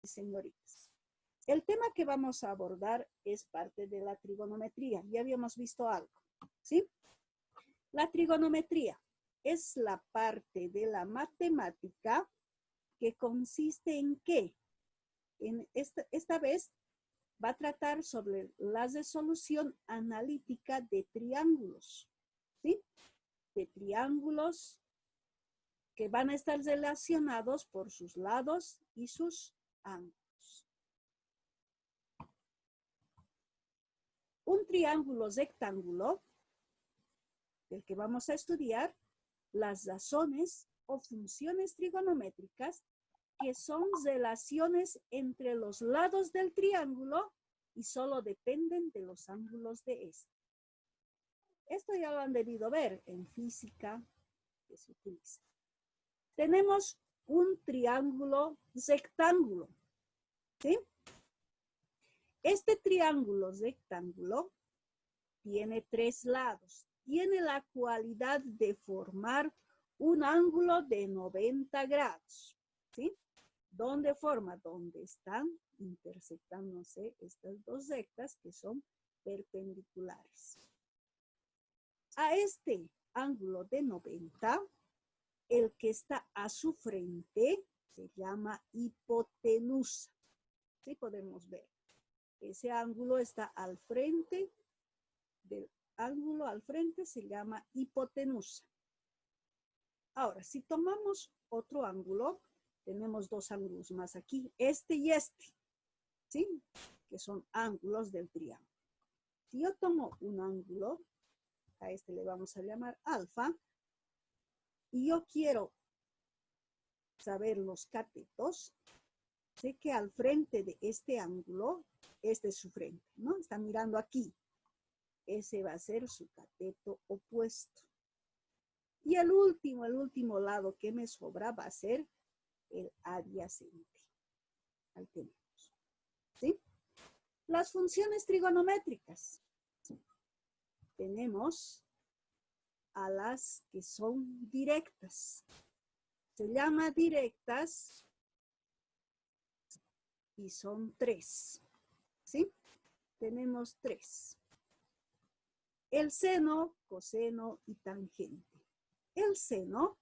señoritas. El tema que vamos a abordar es parte de la trigonometría. Ya habíamos visto algo, ¿sí? La trigonometría es la parte de la matemática que consiste en qué. En esta vez va a tratar sobre la resolución analítica de triángulos, ¿sí? De triángulos que van a estar relacionados por sus lados y sus ángulos. Un triángulo rectángulo, del que vamos a estudiar, las razones o funciones trigonométricas que son relaciones entre los lados del triángulo y solo dependen de los ángulos de este. Esto ya lo han debido ver en física que se utiliza. Tenemos un triángulo rectángulo, ¿sí? Este triángulo rectángulo tiene tres lados. Tiene la cualidad de formar un ángulo de 90 grados, ¿sí? ¿Dónde forma? Donde están intersectándose estas dos rectas que son perpendiculares. A este ángulo de 90, el que está a su frente se llama hipotenusa. ¿Sí podemos ver? Ese ángulo está al frente del ángulo al frente se llama hipotenusa. Ahora, si tomamos otro ángulo, tenemos dos ángulos más aquí, este y este, ¿sí? Que son ángulos del triángulo. Si yo tomo un ángulo, a este le vamos a llamar alfa, y yo quiero saber los catetos, sé que al frente de este ángulo, este es su frente, ¿no? Está mirando aquí. Ese va a ser su cateto opuesto. Y el último lado que me sobra va a ser el adyacente. Ahí tenemos. ¿Sí? Las funciones trigonométricas. Tenemos a las que son directas. Se llama directas y son tres. ¿Sí? Tenemos tres. El seno, coseno y tangente. El seno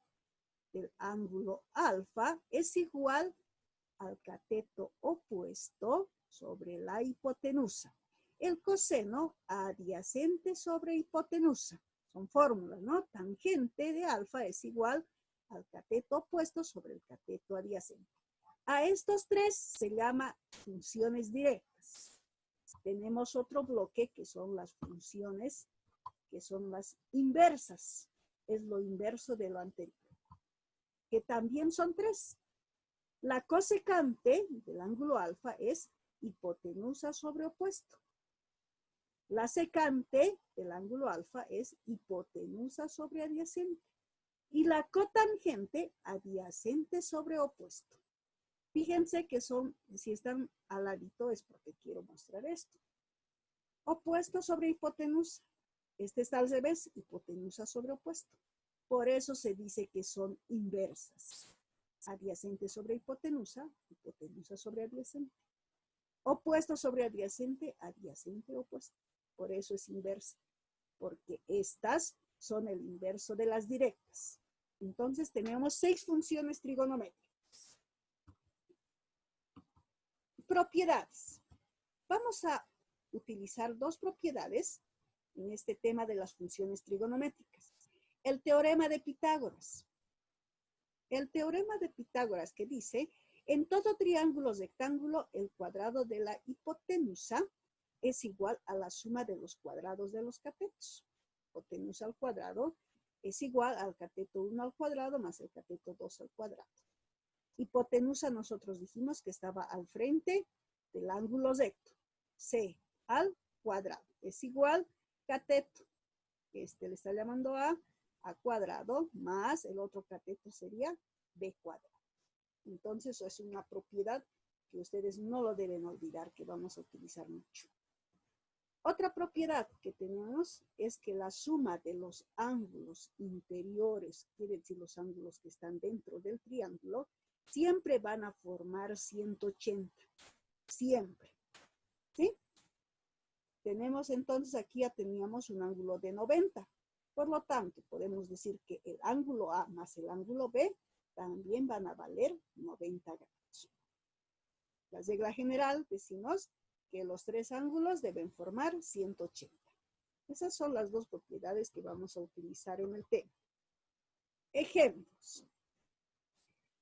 del ángulo alfa es igual al cateto opuesto sobre la hipotenusa. El coseno adyacente sobre hipotenusa. Son fórmulas, ¿no? Tangente de alfa es igual al cateto opuesto sobre el cateto adyacente. A estos tres se llama funciones directas. Tenemos otro bloque que son las funciones que son las inversas. Es lo inverso de lo anterior. Que también son tres. La cosecante del ángulo alfa es hipotenusa sobre opuesto. La secante del ángulo alfa es hipotenusa sobre adyacente. Y la cotangente adyacente sobre opuesto. Fíjense que son, si están al ladito es porque quiero mostrar esto. Opuesto sobre hipotenusa. Este está al revés, hipotenusa sobre opuesto. Por eso se dice que son inversas. Adyacente sobre hipotenusa, hipotenusa sobre adyacente. Opuesto sobre adyacente, adyacente opuesto. Por eso es inversa, porque estas son el inverso de las directas. Entonces tenemos 6 funciones trigonométricas. Propiedades. Vamos a utilizar 2 propiedades en este tema de las funciones trigonométricas. El teorema de Pitágoras. El teorema de Pitágoras que dice, en todo triángulo rectángulo, el cuadrado de la hipotenusa es igual a la suma de los cuadrados de los catetos. Hipotenusa al cuadrado es igual al cateto 1 al cuadrado más el cateto 2 al cuadrado. Hipotenusa nosotros dijimos que estaba al frente del ángulo recto. C al cuadrado es igual cateto. Este le está llamando A cuadrado más el otro cateto sería B cuadrado. Entonces es una propiedad que ustedes no lo deben olvidar, que vamos a utilizar mucho. Otra propiedad que tenemos es que la suma de los ángulos interiores, quiere decir los ángulos que están dentro del triángulo, siempre van a formar 180. Siempre. ¿Sí? Tenemos entonces, aquí ya teníamos un ángulo de 90. Por lo tanto, podemos decir que el ángulo A más el ángulo B también van a valer 90 grados. La regla general decimos que los tres ángulos deben formar 180. Esas son las dos propiedades que vamos a utilizar en el tema. Ejemplos.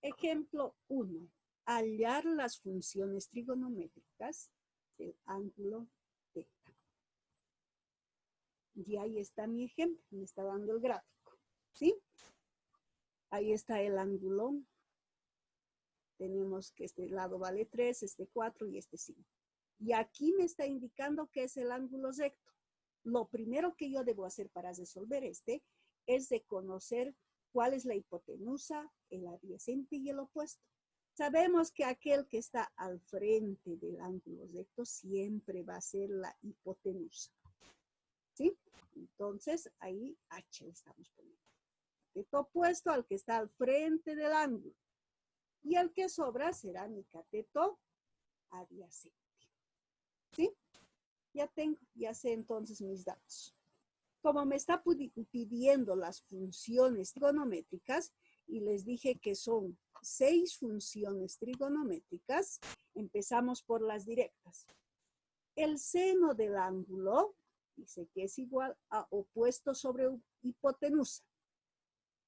Ejemplo 1. Hallar las funciones trigonométricas del ángulo θ. Y ahí está mi ejemplo, me está dando el gráfico, ¿sí? Ahí está el ángulo. Tenemos que este lado vale 3, este 4 y este 5. Y aquí me está indicando que es el ángulo recto. Lo primero que yo debo hacer para resolver este es de conocer cuál es la hipotenusa, el adyacente y el opuesto. Sabemos que aquel que está al frente del ángulo recto siempre va a ser la hipotenusa. ¿Sí? Entonces, ahí H le estamos poniendo. Cateto opuesto al que está al frente del ángulo. Y el que sobra será mi cateto adyacente. ¿Sí? Ya sé entonces mis datos. Como me está pidiendo las funciones trigonométricas, y les dije que son 6 funciones trigonométricas, empezamos por las directas. El seno del ángulo dice que es igual a opuesto sobre hipotenusa.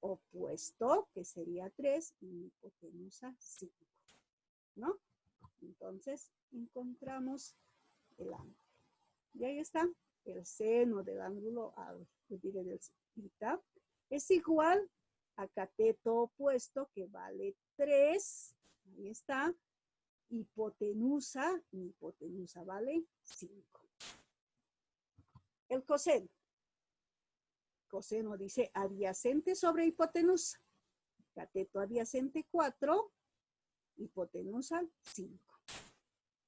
Opuesto, que sería 3, y hipotenusa 5. ¿No? Entonces, encontramos el ángulo. Y ahí está. El seno del ángulo del θ es igual a cateto opuesto, que vale 3. Ahí está. Hipotenusa, mi hipotenusa vale 5. El coseno. Coseno dice adyacente sobre hipotenusa. Cateto adyacente 4, hipotenusa 5.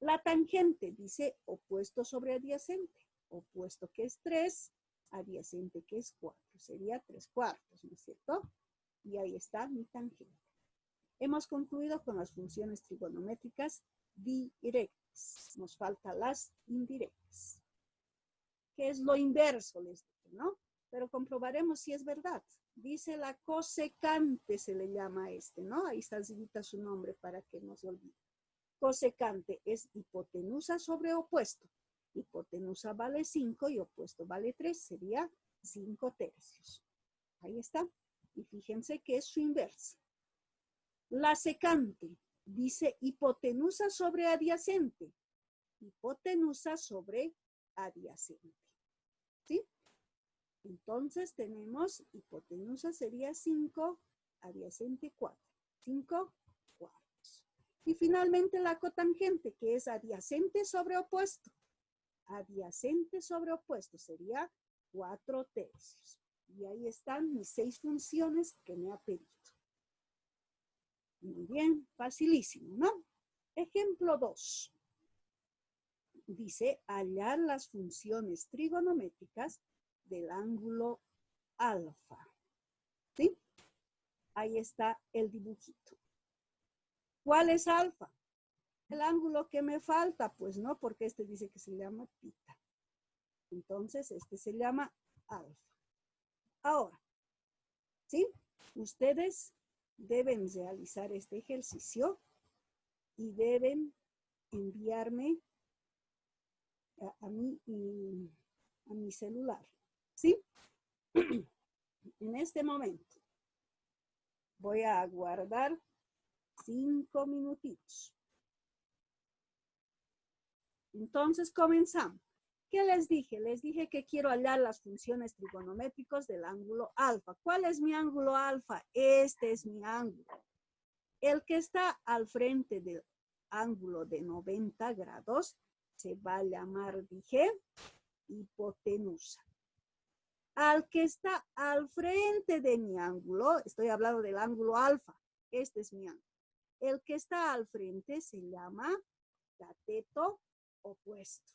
La tangente dice opuesto sobre adyacente. Opuesto que es 3, adyacente que es 4. Sería 3/4, ¿no es cierto? Y ahí está mi tangente. Hemos concluido con las funciones trigonométricas directas. Nos faltan las indirectas. Que es lo inverso, les digo, ¿no? Pero comprobaremos si es verdad. Dice la cosecante, se le llama a este, ¿no? Ahí está escrita su nombre para que no se olvide. Cosecante es hipotenusa sobre opuesto. Hipotenusa vale 5 y opuesto vale 3, sería 5 tercios. Ahí está. Y fíjense que es su inversa. La secante dice hipotenusa sobre adyacente. Hipotenusa sobre adyacente. ¿Sí? Entonces tenemos hipotenusa sería 5, adyacente 4. 5 cuartos. Y finalmente la cotangente, que es adyacente sobre opuesto. Adyacente sobre opuesto sería 4 tercios. Y ahí están mis 6 funciones que me ha pedido. Muy bien, facilísimo, ¿no? Ejemplo 2. Dice hallar las funciones trigonométricas del ángulo alfa. ¿Sí? Ahí está el dibujito. ¿Cuál es alfa? El ángulo que me falta, pues no, porque este dice que se llama pita. Entonces, este se llama alfa. Ahora, ¿sí? Ustedes deben realizar este ejercicio y deben enviarme a mi celular, ¿sí? En este momento voy a aguardar 5 minutitos. Entonces comenzamos. ¿Qué les dije? Les dije que quiero hallar las funciones trigonométricas del ángulo alfa. ¿Cuál es mi ángulo alfa? Este es mi ángulo. El que está al frente del ángulo de 90 grados se va a llamar, dije, hipotenusa. Al que está al frente de mi ángulo, estoy hablando del ángulo alfa, este es mi ángulo. El que está al frente se llama cateto opuesto.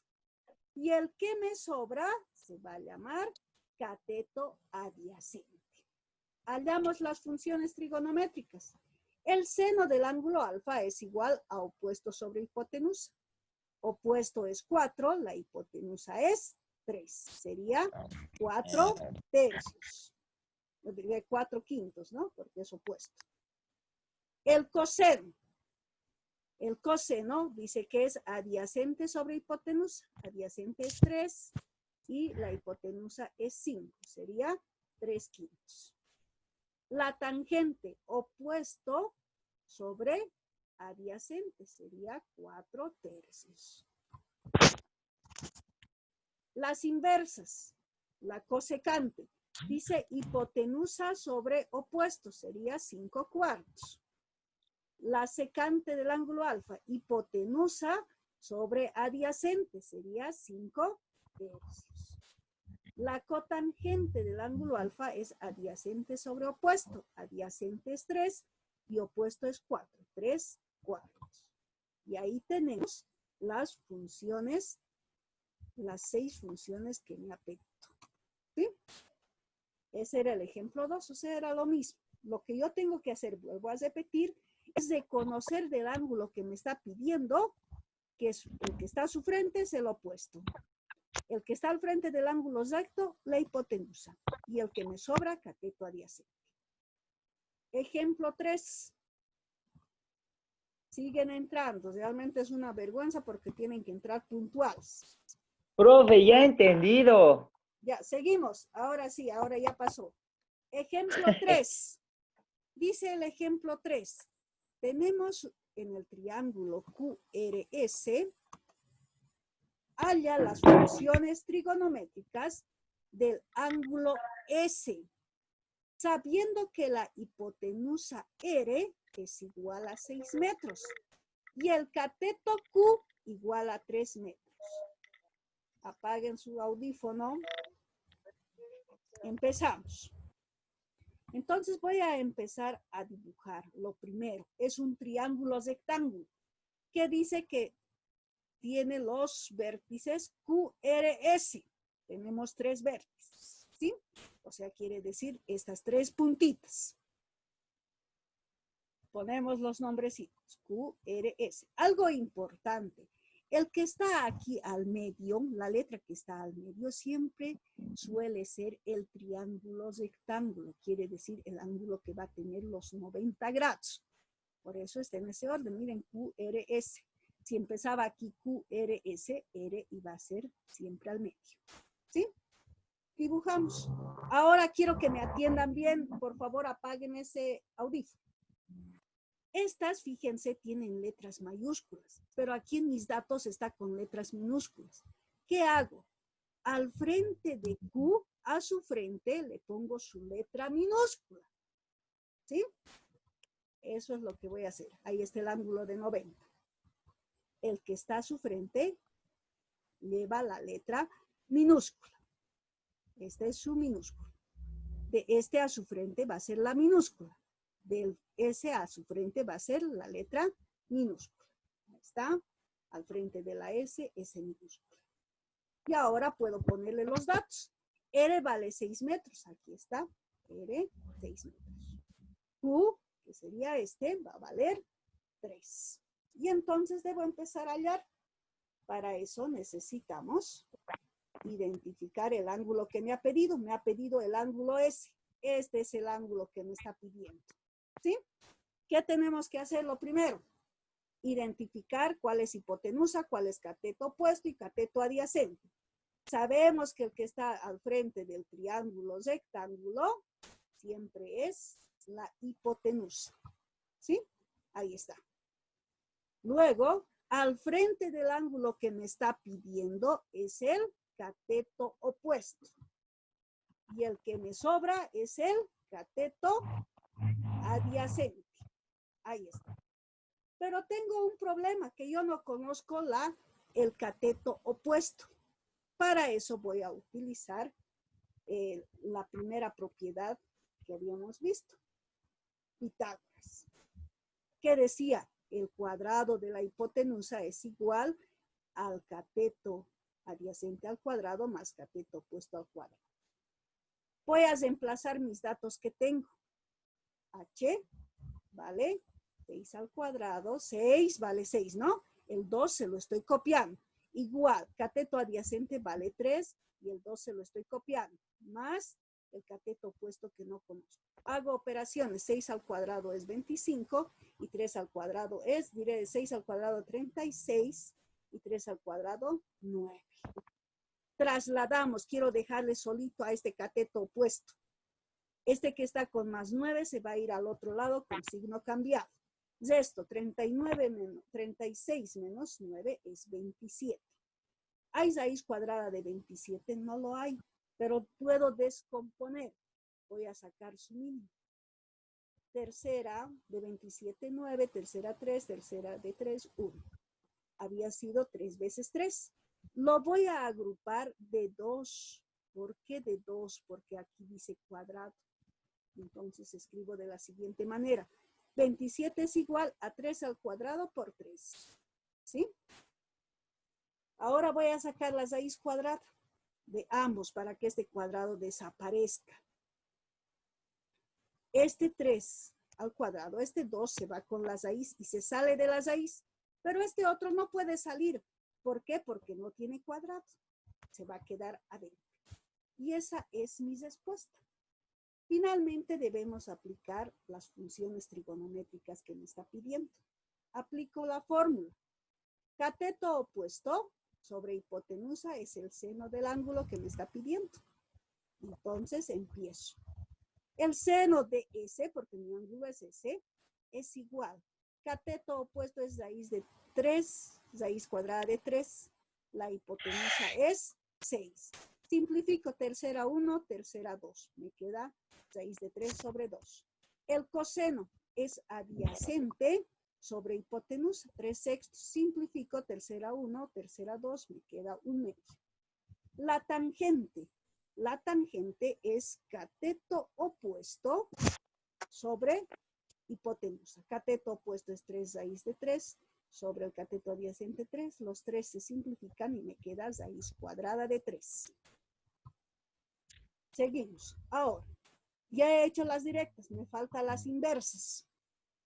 Y el que me sobra se va a llamar cateto adyacente. Hallamos las funciones trigonométricas. El seno del ángulo alfa es igual a opuesto sobre hipotenusa. Opuesto es 4, la hipotenusa es 3. Sería 4 tercios. Yo diría 4 quintos, ¿no? Porque es opuesto. El coseno. El coseno dice que es adyacente sobre hipotenusa. Adyacente es 3 y la hipotenusa es 5. Sería 3 quintos. La tangente opuesto sobre adyacente sería 4 tercios. Las inversas. La cosecante. Dice hipotenusa sobre opuesto. Sería 5 cuartos. La secante del ángulo alfa, hipotenusa sobre adyacente, sería 5 tercios. La cotangente del ángulo alfa es adyacente sobre opuesto. Adyacente es 3 y opuesto es 4. 3 cuartos. Y ahí tenemos las funciones, las 6 funciones que me ha pedido. ¿Sí? Ese era el ejemplo 2, o sea, era lo mismo. Lo que yo tengo que hacer, vuelvo a repetir, es de conocer del ángulo que me está pidiendo, que es el que está a su frente es el opuesto. El que está al frente del ángulo recto, la hipotenusa. Y el que me sobra, cateto adyacente. Ejemplo 3. Siguen entrando. Realmente es una vergüenza porque tienen que entrar puntuales. Profe, ya he entendido. Ya, seguimos. Ahora sí, ahora ya pasó. Ejemplo 3. Dice el ejemplo 3. Tenemos en el triángulo QRS, halla las funciones trigonométricas del ángulo S, sabiendo que la hipotenusa R es igual a 6 metros y el cateto Q igual a 3 metros. Apaguen su audífono. Empezamos. Entonces voy a empezar a dibujar. Lo primero es un triángulo rectángulo que dice que tiene los vértices QRS. Tenemos 3 vértices, ¿sí? O sea, quiere decir estas 3 puntitas. Ponemos los nombrecitos, QRS. Algo importante, el que está aquí al medio, la letra que está al medio, siempre suele ser el triángulo rectángulo. Quiere decir el ángulo que va a tener los 90 grados. Por eso está en ese orden. Miren, QRS. Si empezaba aquí QRS, R iba a ser siempre al medio. ¿Sí? Dibujamos. Ahora quiero que me atiendan bien. Por favor, apaguen ese audífono. Estas, fíjense, tienen letras mayúsculas, pero aquí en mis datos está con letras minúsculas. ¿Qué hago? Al frente de Q, a su frente, le pongo su letra minúscula. ¿Sí? Eso es lo que voy a hacer. Ahí está el ángulo de 90. El que está a su frente lleva la letra minúscula. Este es su minúscula. De este a su frente va a ser la minúscula. Del S a su frente va a ser la letra minúscula. Ahí está. Al frente de la S, S minúscula. Y ahora puedo ponerle los datos. R vale 6 metros. Aquí está. R, 6 metros. Q, que sería este, va a valer 3. Y entonces debo empezar a hallar. Para eso necesitamos identificar el ángulo que me ha pedido. Me ha pedido el ángulo S. Este es el ángulo que me está pidiendo. ¿Sí? ¿Qué tenemos que hacer? Lo primero, identificar cuál es hipotenusa, cuál es cateto opuesto y cateto adyacente. Sabemos que el que está al frente del triángulo rectángulo siempre es la hipotenusa. ¿Sí? Ahí está. Luego, al frente del ángulo que me está pidiendo es el cateto opuesto. Y el que me sobra es el cateto adyacente. Ahí está. Pero tengo un problema, que yo no conozco el cateto opuesto. Para eso voy a utilizar la primera propiedad que habíamos visto. Pitágoras. Que decía, el cuadrado de la hipotenusa es igual al cateto adyacente al cuadrado más cateto opuesto al cuadrado. Voy a reemplazar mis datos que tengo. H vale 6 al cuadrado, 6 vale 6, ¿no? El 2 se lo estoy copiando. Igual, cateto adyacente vale 3 y el 2 se lo estoy copiando. Más el cateto opuesto que no conozco. Hago operaciones, 6 al cuadrado es 25 y 3 al cuadrado es, diré 6 al cuadrado 36 y 3 al cuadrado 9. Trasladamos, quiero dejarle solito a este cateto opuesto. Este que está con más 9 se va a ir al otro lado con signo cambiado. Esto, 36 menos 9 es 27. ¿Hay raíz cuadrada de 27? No lo hay, pero puedo descomponer. Voy a sacar su mínimo. Tercera de 27, 9, tercera 3, tercera de 3, 1. Había sido 3 veces 3. Lo voy a agrupar de 2. ¿Por qué de 2? Porque aquí dice cuadrado. Entonces escribo de la siguiente manera. 27 es igual a 3 al cuadrado por 3. ¿Sí? Ahora voy a sacar la raíz cuadrada de ambos para que este cuadrado desaparezca. Este 3 al cuadrado, este 2 se va con la raíz y se sale de la raíz. Pero este otro no puede salir. ¿Por qué? Porque no tiene cuadrado. Se va a quedar adentro. Y esa es mi respuesta. Finalmente debemos aplicar las funciones trigonométricas que me está pidiendo. Aplico la fórmula. Cateto opuesto sobre hipotenusa es el seno del ángulo que me está pidiendo. Entonces empiezo. El seno de S, porque mi ángulo es S, es igual. Cateto opuesto es raíz de 3, raíz cuadrada de 3. La hipotenusa es 6. Simplifico tercera 1, tercera 2. Me queda raíz de 3 sobre 2. El coseno es adyacente sobre hipotenusa, 3 sextos. Simplifico tercera 1, tercera 2. Me queda 1 medio. La tangente es cateto opuesto sobre hipotenusa. Cateto opuesto es 3 raíz de 3 sobre el cateto adyacente 3. Los 3 se simplifican y me queda raíz cuadrada de 3. Seguimos. Ahora, ya he hecho las directas, me faltan las inversas.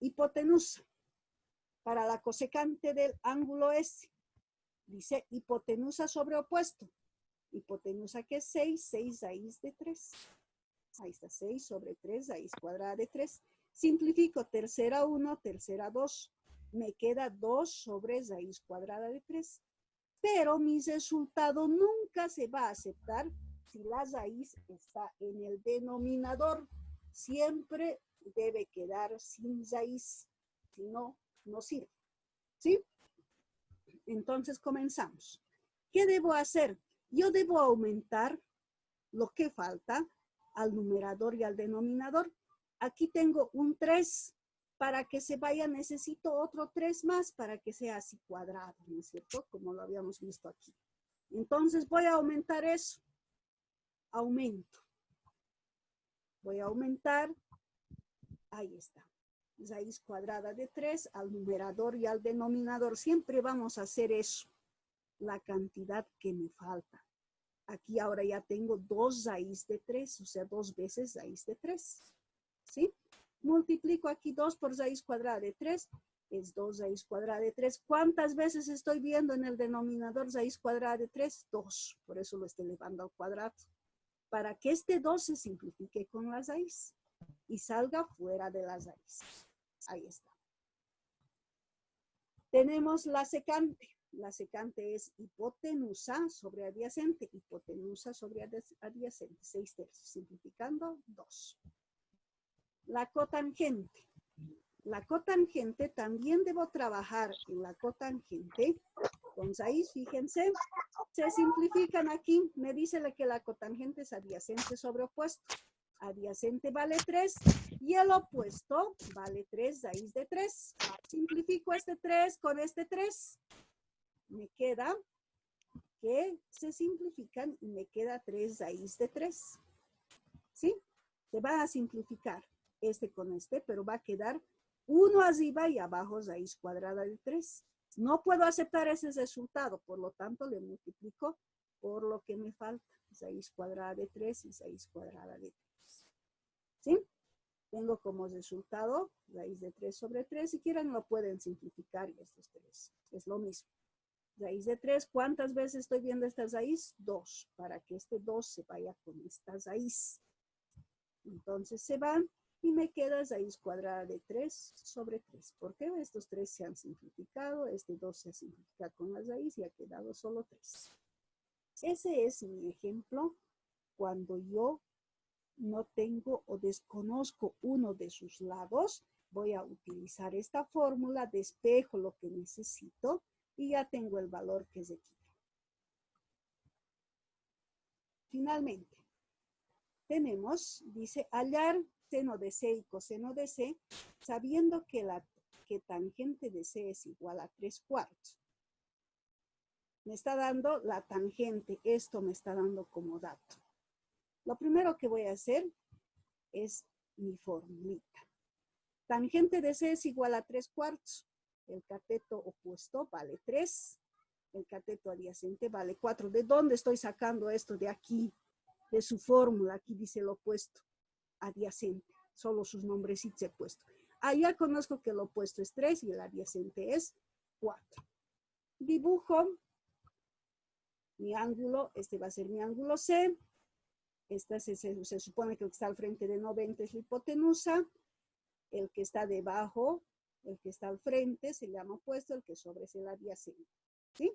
Hipotenusa. Para la cosecante del ángulo S. Dice hipotenusa sobre opuesto. Hipotenusa que es 6, 6 raíz de 3. Ahí está, 6 sobre 3, raíz cuadrada de 3. Simplifico tercera 1, tercera 2. Me queda 2 sobre raíz cuadrada de 3. Pero mi resultado nunca se va a aceptar si la raíz está en el denominador. Siempre debe quedar sin raíz. Si no, no sirve. ¿Sí? Entonces comenzamos. ¿Qué debo hacer? Yo debo aumentar lo que falta al numerador y al denominador. Aquí tengo un 3. Para que se vaya necesito otro 3 más para que sea así cuadrado, ¿no es cierto? Como lo habíamos visto aquí. Entonces voy a aumentar eso. Aumento. Voy a aumentar. Ahí está. Raíz cuadrada de 3 al numerador y al denominador. Siempre vamos a hacer eso. La cantidad que me falta. Aquí ahora ya tengo 2 raíz de 3, o sea, 2 veces raíz de 3. ¿Sí? Multiplico aquí 2 por raíz cuadrada de 3, es 2 raíz cuadrada de 3. ¿Cuántas veces estoy viendo en el denominador raíz cuadrada de 3? 2, por eso lo estoy elevando al cuadrado. Para que este 2 se simplifique con la raíz y salga fuera de la raíz. Ahí está. Tenemos la secante. La secante es hipotenusa sobre adyacente. Hipotenusa sobre adyacente. 6 tercios. Simplificando, 2. La cotangente. La cotangente también debo trabajar en la cotangente. Con raíz, fíjense, se simplifican aquí. Me dice que la cotangente es adyacente sobre opuesto. Adyacente vale 3 y el opuesto vale 3 raíz de 3. Simplifico este 3 con este 3. Me queda que se simplifican y me queda 3 raíz de 3. ¿Sí? Se va a simplificar este con este, pero va a quedar 1 arriba y abajo raíz cuadrada de 3. No puedo aceptar ese resultado, por lo tanto le multiplico por lo que me falta. Raíz cuadrada de 3 y raíz cuadrada de 3. ¿Sí? Tengo como resultado raíz de 3 sobre 3. Si quieren lo pueden simplificar estos tres. Es lo mismo. Raíz de 3, ¿cuántas veces estoy viendo esta raíz? 2, para que este 2 se vaya con esta raíz. Entonces se van y me queda raíz cuadrada de 3 sobre 3. ¿Por qué? Estos 3 se han simplificado, este 2 se ha simplificado con la raíz y ha quedado solo 3. Ese es mi ejemplo cuando yo no tengo o desconozco uno de sus lados. Voy a utilizar esta fórmula, despejo lo que necesito y ya tengo el valor que es equivale. Finalmente, tenemos, dice, hallar seno de C y coseno de C, sabiendo que tangente de C es igual a 3/4. Me está dando la tangente, esto me está dando como dato. Lo primero que voy a hacer es mi formulita. Tangente de C es igual a 3/4. El cateto opuesto vale 3. El cateto adyacente vale 4. ¿De dónde estoy sacando esto? De aquí, de su fórmula. Aquí dice el opuesto, adyacente. Solo sus nombrecitos he puesto. Allá conozco que el opuesto es 3 y el adyacente es 4. Dibujo mi ángulo. Este va a ser mi ángulo C. Esta se supone que el que está al frente de 90 es la hipotenusa. El que está debajo, el que está al frente, se llama opuesto, el que sobre es el adyacente. ¿Sí?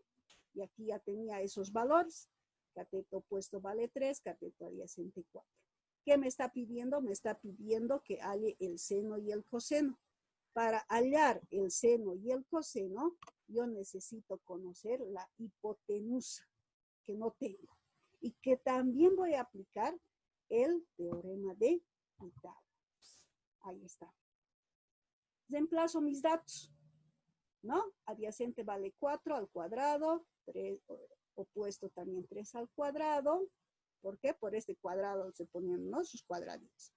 Y aquí ya tenía esos valores. Cateto opuesto vale 3, cateto adyacente 4. ¿Qué me está pidiendo? Me está pidiendo que halle el seno y el coseno. Para hallar el seno y el coseno, yo necesito conocer la hipotenusa, que no tengo. Y que también voy a aplicar el teorema de Pitágoras. Ahí está. Reemplazo mis datos, ¿no? Adyacente vale 4 al cuadrado, 3, opuesto también 3 al cuadrado. ¿Por qué? Por este cuadrado se ponían, ¿no?, sus cuadraditos.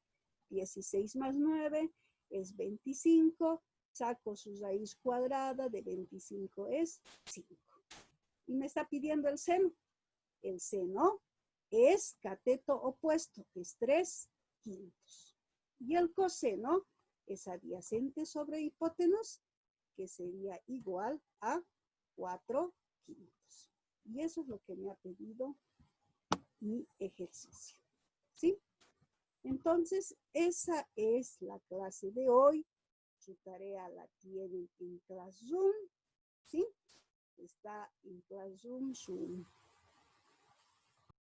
16 más 9 es 25. Saco su raíz cuadrada de 25 es 5. Y me está pidiendo el seno. El seno es cateto opuesto, es 3/5. Y el coseno es adyacente sobre hipotenusa, que sería igual a 4/5. Y eso es lo que me ha pedido mi ejercicio. ¿Sí? Entonces, esa es la clase de hoy. Su tarea la tienen en Classroom. ¿Sí? Está en Classroom su